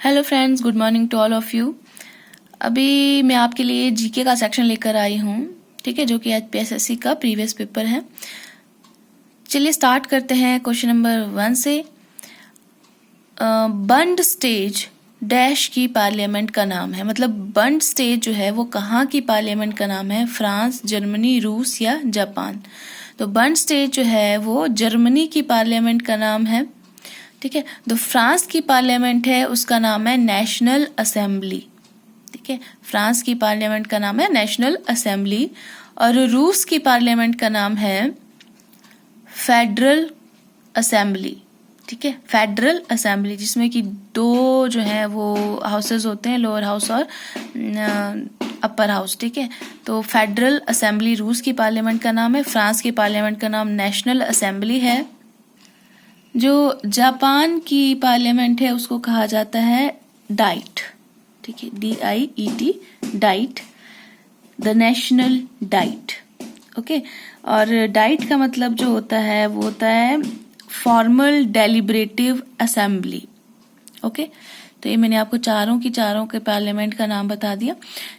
Hello friends, good morning to all of you. अभी मैं आपके लिए जीके का सेक्शन लेकर आई हूँ, ठीक है, जो कि आज पीएसएससी का प्रीवियस पेपर है। चलिए स्टार्ट करते हैं क्वेश्चन नंबर 1 से। बंड स्टेज डैश की पार्लियामेंट का नाम है। मतलब बंड स्टेज जो है वो कहाँ की पार्लियामेंट का नाम है? फ्रांस, जर्मनी, रूस या जापान। तो बंड स्टेज जो है वो जर्मनी की पार्लियामेंट का नाम है, ठीक है। तो फ्रांस की पार्लियामेंट है, उसका नाम है नेशनल असेंबली, ठीक है। फ्रांस की पार्लियामेंट का नाम है नेशनल असेंबली। और रूस की पार्लियामेंट का नाम है फेडरल असेंबली, ठीक है। फेडरल असेंबली, जिसमें कि दो जो है वो हाउसेस होते हैं, लोअर हाउस और अपर हाउस, ठीक है। तो फेडरल असेंबली रूस की पार्लियामेंट का नाम है। फ्रांस की पार्लियामेंट का नाम नेशनल असेंबली है। जो जापान की पार्लियामेंट है उसको कहा जाता है डाइट, ठीक है, DIET, diet, the national diet, okay. और डाइट का मतलब जो होता है वो होता है फॉर्मल डेलिब्रेटिव असेंबली, ओके। तो ये मैंने आपको चारों के पार्लियामेंट का नाम बता दिया।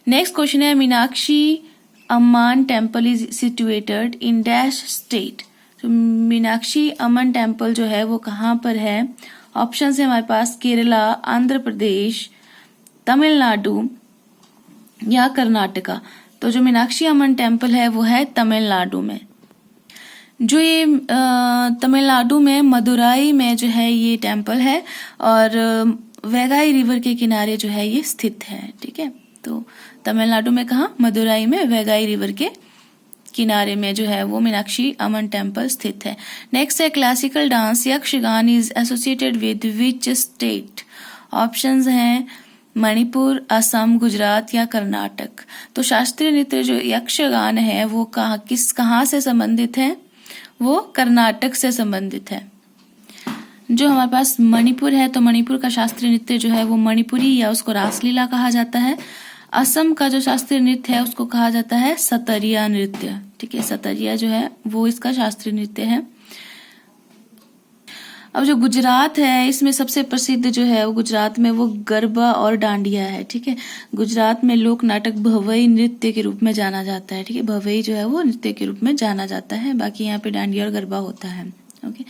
नेक्स्ट क्वेश्चन है, Meenakshi Amman temple is situated in dash state. तो मीनाक्षी अम्मन टेम्पल जो है वो कहाँ पर है? ऑप्शन है हमारे पास केरला, आंध्र प्रदेश, तमिलनाडु या कर्नाटका। तो जो मीनाक्षी अम्मन टेम्पल है वो है तमिलनाडु में। जो ये तमिलनाडु में मदुराई में जो है ये टेम्पल है और वैगाई रिवर के किनारे जो है ये स्थित है, ठीक है। तो तमिलनाडु में कहा? मदुराई में वैगाई रिवर के किनारे में जो है वो मीनाक्षी अम्मन टेम्पल स्थित है। नेक्स्ट है, classical dance Yakshagana is associated with which state. Options हैं मणिपुर, असम, गुजरात या कर्नाटक। तो शास्त्रीय नृत्य जो यक्षगान है वो कहाँ से संबंधित है? वो कर्नाटक से संबंधित है। जो हमारे पास मणिपुर है, तो मणिपुर का शास्त्रीय नृत्य जो है वो मणिपुरी या उसको रासलीला कहा जाता है। असम का जो शास्त्रीय नृत्य है उसको कहा जाता है सतरिया नृत्य, ठीक है। सतरिया जो है वो इसका शास्त्रीय नृत्य है। अब जो गुजरात है इसमें सबसे प्रसिद्ध जो है वो गुजरात में वो गरबा और डांडिया है, ठीक है। गुजरात में लोक नाटक भवई नृत्य के रूप में जाना जाता है, ठीक है। भवई जो है वो नृत्य के रूप में जाना जाता है, बाकी यहाँ पे डांडिया और गरबा होता है, ओके।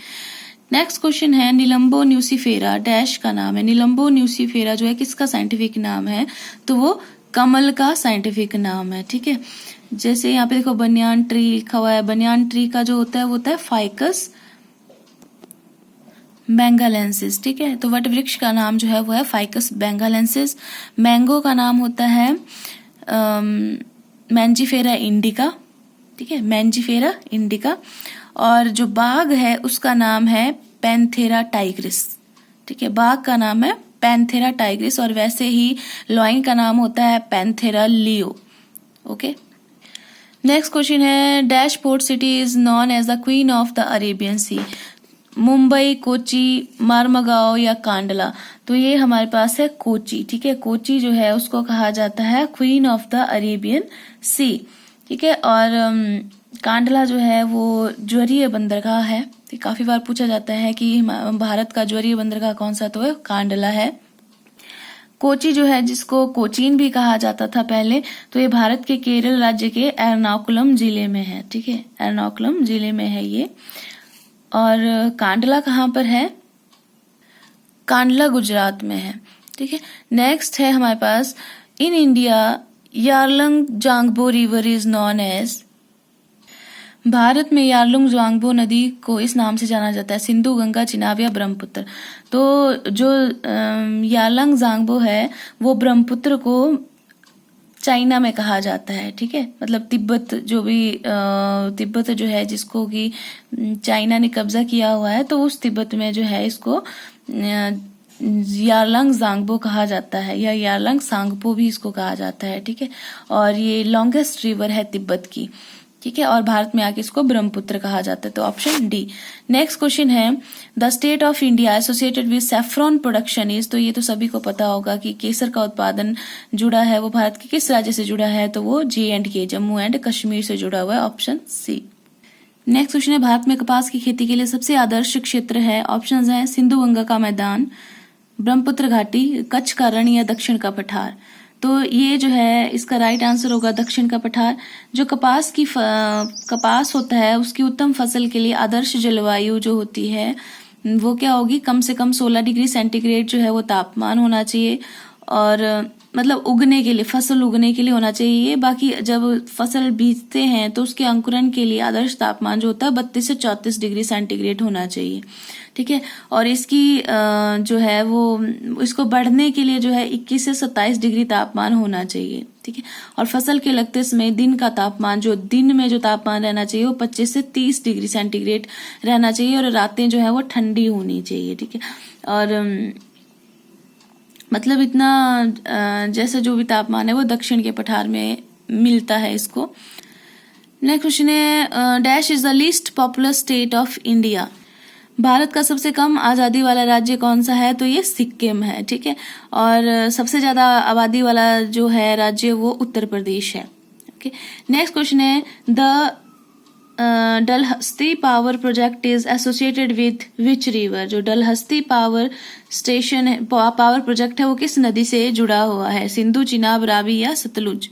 नेक्स्ट क्वेश्चन है, निलंबो न्यूसीफेरा डैश का नाम है। निलंबो न्यूसीफेरा जो है किसका साइंटिफिक नाम है? तो वो कमल का साइंटिफिक नाम है, ठीक है। जैसे यहाँ पे देखो बनियान ट्री लिखा हुआ है। बनियान ट्री का जो होता है वो होता है फाइकस बेंगालेंसिस, ठीक है। तो वट वृक्ष का नाम जो है वो है फाइकस बेंगालेंसिस। मैंगो का नाम होता है मैंजीफेरा इंडिका, ठीक है, मैंजीफेरा इंडिका। और जो बाघ है उसका नाम है पैंथेरा टाइग्रिस, ठीक है। बाघ का नाम है पैंथेरा टाइग्रिस और वैसे ही लॉइन का नाम होता है Panthera leo, okay. Next question है, dash port city is known as the queen of the Arabian sea. Mumbai, Kochi, Marmagao या कांडला। तो ये हमारे पास है कोची, ठीक है। कोची जो है उसको कहा जाता है क्वीन ऑफ द अरेबियन सी, ठीक है। और कांडला जो है वो ज्वरीय बंदरगाह है। तो काफी बार पूछा जाता है कि भारत का ज्वरीय बंदरगाह कौन सा? तो कांडला है। कोची जो है जिसको कोचीन भी कहा जाता था पहले, तो ये भारत के केरल राज्य के एर्नाकुलम जिले में है, ठीक है। एर्नाकुलम जिले में है ये। और कांडला कहाँ पर है? कांडला गुजरात में है, ठीक है। नेक्स्ट है हमारे पास, in India Yarlung Zangbo river is known as. Bharat में यारलुंग जांगबो नदी को इस नाम से जाना जाता है, सिंधु, गंगा, चिनाब या ब्रह्मपुत्र। तो जो यारलंग जांगबो है वो ब्रह्मपुत्र को चाइना में कहा जाता है, ठीक है। मतलब तिब्बत जो भी तिब्बत जो है जिसको कि चाइना ने कब्जा किया हुआ है, तो उस तिब्बत में जो है इसको यारलंग जांगबो कहा जाता है या यारलंग सांगपो भी इसको कहा जाता है, ठीक है। और ये लॉन्गेस्ट रिवर है तिब्बत की, ठीक है। और भारत में आके इसको ब्रह्मपुत्र कहा जाता है, तो ऑप्शन डी। नेक्स्ट क्वेश्चन है, the state of India associated with saffron production is. तो ये तो सभी को पता होगा कि केसर का उत्पादन जुड़ा है वो भारत के किस राज्य से जुड़ा है? तो वो J&K, जम्मू एंड कश्मीर से जुड़ा हुआ है, ऑप्शन सी। नेक्स्ट क्वेश्चन है, भारत में कपास की खेती के लिए सबसे आदर्श क्षेत्र है। ऑप्शंस हैं सिंधु गंगा का मैदान, ब्रह्मपुत्र घाटी, कच्छ का रण या दक्षिण का पठार। तो ये जो है इसका राइट आंसर होगा दक्षिण का पठार। जो कपास होता है उसकी उत्तम फसल के लिए आदर्श जलवायु जो होती है वो क्या होगी, कम से कम 16 डिग्री सेंटीग्रेड जो है वो तापमान होना चाहिए, और मतलब उगने के लिए, फसल उगने के लिए होना चाहिए। बाकी जब फसल बीजते हैं तो उसके अंकुरण के लिए आदर्श तापमान जो होता है 32 से 34 डिग्री सेंटीग्रेड होना चाहिए, ठीक है। और इसकी जो है वो इसको बढ़ने के लिए जो है 21 से 27 डिग्री तापमान होना चाहिए, ठीक है। और फसल के लगते समय दिन का तापमान, जो दिन में जो तापमान रहना चाहिए वो 25 से 30 डिग्री सेंटीग्रेड रहना चाहिए, और रातें जो है वो ठंडी होनी चाहिए, ठीक है। और मतलब इतना जैसे जो भी तापमान है वो दक्षिण के पठार में मिलता है इसको। नेक्स्ट क्वेश्चन है dash is the least populous state of India. Bharat का सबसे कम आजादी वाला राज्य कौन सा है, तो ये सिक्किम है, ठीक है। और सबसे ज्यादा आबादी वाला जो है राज्य वो उत्तर प्रदेश है, ओके। नेक्स्ट क्वेश्चन है the Dulhasti power project is associated with which river. जो डलहस्ती पावर स्टेशन है, पावर प्रोजेक्ट है, वो किस नदी से जुड़ा हुआ है, सिंधु, चिनाब, रावी या सतलुज।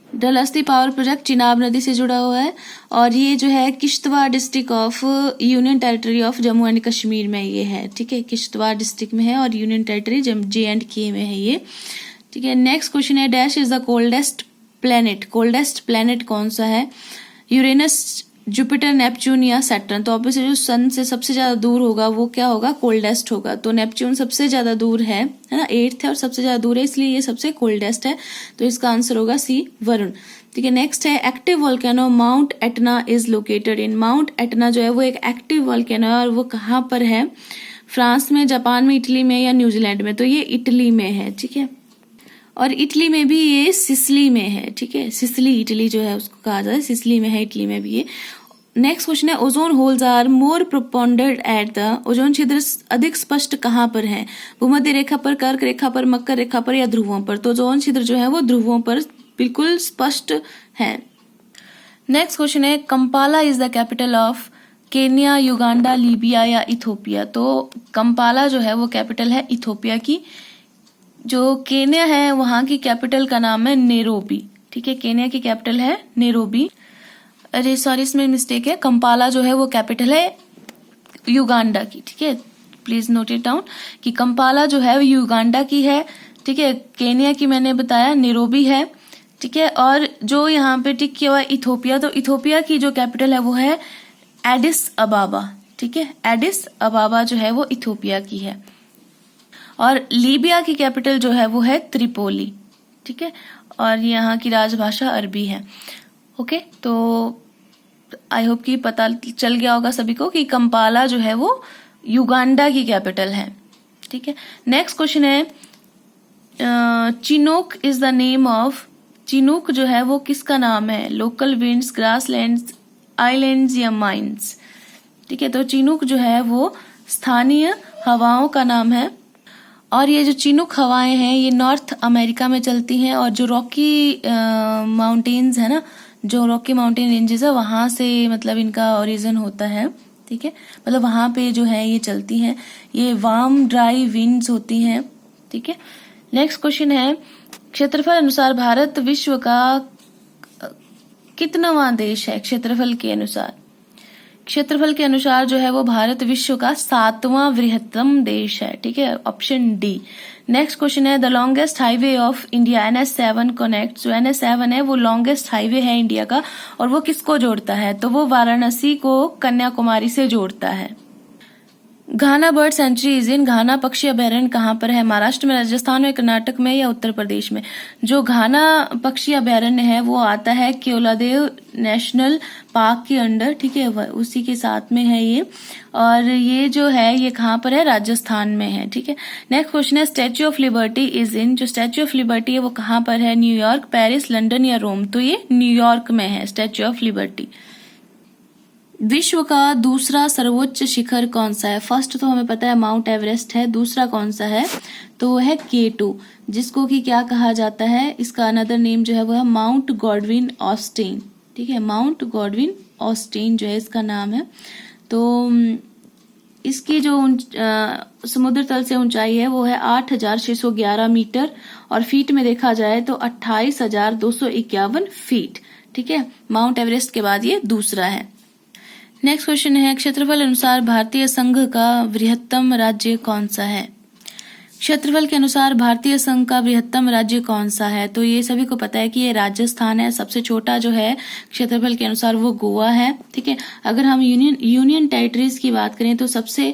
डलहस्ती पावर प्रोजेक्ट चिनाब नदी से जुड़ा हुआ है, और ये जो है Kishtwar district of union territory of Jammu and Kashmir में ये है, ठीक है। किश्तवाड़ डिस्ट्रिक्ट में है और यूनियन टेरिटरी JNK में है ये, ठीक है। नेक्स्ट क्वेश्चन है dash is the coldest planet. Coldest planet कौन सा है, यूरेनस, जुपिटर, नेपच्यून या सैटर्न। तो ऑब्वियसली जो सन से सबसे ज्यादा दूर होगा वो क्या होगा, कोल्डेस्ट होगा। तो नेपच्यून सबसे ज्यादा दूर है ना, 8th है और सबसे ज्यादा दूर है, इसलिए ये सबसे कोल्डेस्ट है। तो इसका आंसर होगा सी, वरुण, ठीक है। नेक्स्ट है active volcano mount Etna is located in. Mount Etna जो है वो एक एक्टिव वोल्केनो है, और वो कहाँ पर है, फ्रांस में, जापान में, इटली में या न्यूजीलैंड में। तो ये इटली में है, ठीक है। और इटली में भी ये सिसिली में है, ठीक है। सिसिली इटली जो है उसको कहा जाता है, सिसिली में है, इटली में भी ये। नेक्स्ट क्वेश्चन है ozone holes are more preponderant at the. Ozone छिद्र अधिक स्पष्ट कहाँ पर है, भूमध्य रेखा पर, कर्क रेखा पर, मकर रेखा पर या ध्रुवों पर। तो ओजोन छिद्र जो है वो ध्रुवों पर बिल्कुल स्पष्ट है। नेक्स्ट क्वेश्चन है Kampala is the capital of Kenya, Uganda, Libya या इथोपिया। तो कंपाला जो है वो कैपिटल है इथोपिया की। जो केन्या है वहां की कैपिटल का नाम है नैरोबी, ठीक है। केन्या की कैपिटल है नैरोबी। अरे सॉरी, इसमें मिस्टेक है, कंपाला जो है वो कैपिटल है युगांडा की, ठीक है। प्लीज नोट इट डाउन कि कंपाला जो है वो युगांडा की है, ठीक है। केन्या की मैंने बताया नैरोबी है, ठीक है। और जो यहाँ पे टिक किया हुआ है इथोपिया, तो इथोपिया की जो कैपिटल है वो है एडिस अबाबा, ठीक है। एडिस अबाबा जो है वो इथोपिया की है। और लीबिया की कैपिटल जो है वो है त्रिपोली, ठीक है। और यहाँ की राजभाषा अरबी है, ओके। तो आई होप कि पता चल गया होगा सभी को कि कंपाला जो है वो युगांडा की कैपिटल है, ठीक है। नेक्स्ट क्वेश्चन है Chinook is the name of. Chinook जो है वो किसका नाम है, लोकल विंड्स, ग्रासलैंड्स, आइलैंड्स या माइंस, ठीक है। तो चिनूक जो है वो स्थानीय हवाओं का नाम है। और ये जो चिनूक हवाएं हैं ये नॉर्थ अमेरिका में चलती हैं, और जो रॉकी माउंटेन्स है ना, जो रॉकी माउंटेन रेंजेस है वहां से मतलब इनका ओरिजिन होता है, ठीक है। मतलब वहां पे जो है ये चलती हैं, ये वार्म ड्राई विंड्स होती हैं, ठीक है। नेक्स्ट क्वेश्चन है क्षेत्रफल अनुसार भारत विश्व का कितनावां देश है। क्षेत्रफल के अनुसार, क्षेत्रफल के अनुसार जो है वो भारत विश्व का 7वां बृहत्तम देश है, ठीक है। Option D. नेक्स्ट क्वेश्चन है the longest highway of India NH7 connect. जो NH7 है वो लॉन्गेस्ट हाईवे है इंडिया का, और वो किसको जोड़ता है, तो वो वाराणसी को कन्याकुमारी से जोड़ता है। घाना बर्ड सेंचुरी इज इन। घाना पक्षी अभयारण्य कहाँ पर है, महाराष्ट्र में, राजस्थान में, कर्नाटक में या उत्तर प्रदेश में। जो घाना पक्षी अभयारण्य है वो आता है केवलादेव नेशनल पार्क के अंडर, ठीक है, उसी के साथ में है ये। और ये जो है ये कहाँ पर है, राजस्थान में है, ठीक है। नेक्स्ट क्वेश्चन है statue of liberty is in. जो स्टैच्यू ऑफ लिबर्टी है वो कहाँ पर है, न्यूयॉर्क, पेरिस, लंदन या रोम। तो ये न्यूयॉर्क में है स्टैच्यू ऑफ लिबर्टी। विश्व का दूसरा सर्वोच्च शिखर कौन सा है। फर्स्ट तो हमें पता है माउंट एवरेस्ट है, दूसरा कौन सा है, तो वो है K2, जिसको कि क्या कहा जाता है, इसका अनदर नेम जो है वो है माउंट गॉडविन ऑस्टिन, ठीक है। माउंट गॉडविन ऑस्टिन जो है इसका नाम है। तो इसकी जो समुद्र तल से ऊंचाई है वो है 8,611 मीटर और फीट में देखा जाए तो 28,251 फीट। ठीक है, माउंट एवरेस्ट के बाद ये दूसरा है। नेक्स्ट क्वेश्चन है, क्षेत्रफल अनुसार भारतीय संघ का बृहत्तम राज्य कौन सा है? क्षेत्रफल के अनुसार भारतीय संघ का बृहत्तम राज्य कौन सा है? तो ये सभी को पता है कि ये राजस्थान है। सबसे छोटा जो है क्षेत्रफल के अनुसार वो गोवा है। ठीक है, अगर हम यूनियन टेरिटरीज की बात करें तो सबसे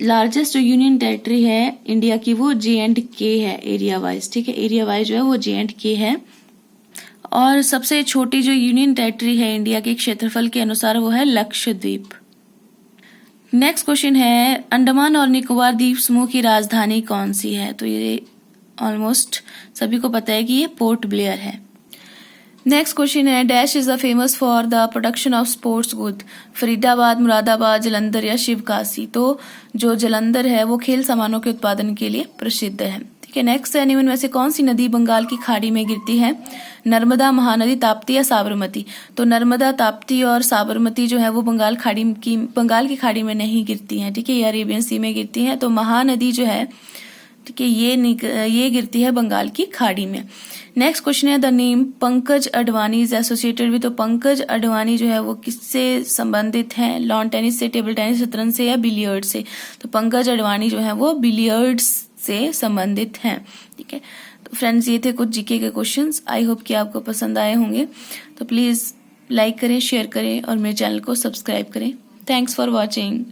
लार्जेस्ट जो यूनियन टेरिटरी है इंडिया की वो J&K है एरिया वाइज। ठीक है, एरिया वाइज जो है वो J&K है। और सबसे छोटी जो यूनियन टेरिटरी है इंडिया के क्षेत्रफल के अनुसार वो है लक्षद्वीप। नेक्स्ट क्वेश्चन है, अंडमान और निकोबार द्वीप समूह की राजधानी कौन सी है? तो ये ऑलमोस्ट सभी को पता है कि ये पोर्ट ब्लेयर है। नेक्स्ट क्वेश्चन है, dash is the famous for the production of sports good? Faridabad, Moradabad, Jalandhar या शिवकाशी? तो जो जलंधर है वो खेल सामानों के उत्पादन के लिए प्रसिद्ध है। ठीक है, नेक्स्ट है, निम्न में से कौन सी नदी बंगाल की खाड़ी में गिरती है? नर्मदा, महानदी, ताप्ती या साबरमती? तो नर्मदा, ताप्ती और साबरमती जो है वो बंगाल की खाड़ी में नहीं गिरती हैं। ठीक है, ये अरेबियन सी में गिरती हैं। तो महानदी जो है, ठीक है, ये गिरती है बंगाल की खाड़ी में। नेक्स्ट क्वेश्चन है, the name Pankaj Advani is associated with? तो पंकज अडवाणी जो है वो किससे संबंधित है? लॉन टेनिस से, टेबल टेनिस, शतरंज से या बिलियर्ड से? तो पंकज अडवाणी जो है वो बिलियर्ड्स से संबंधित हैं। ठीक है, तो फ्रेंड्स ये थे कुछ जीके के क्वेश्चंस। आई होप कि आपको पसंद आए होंगे। तो प्लीज लाइक करें, शेयर करें और मेरे चैनल को सब्सक्राइब करें। Thanks for watching.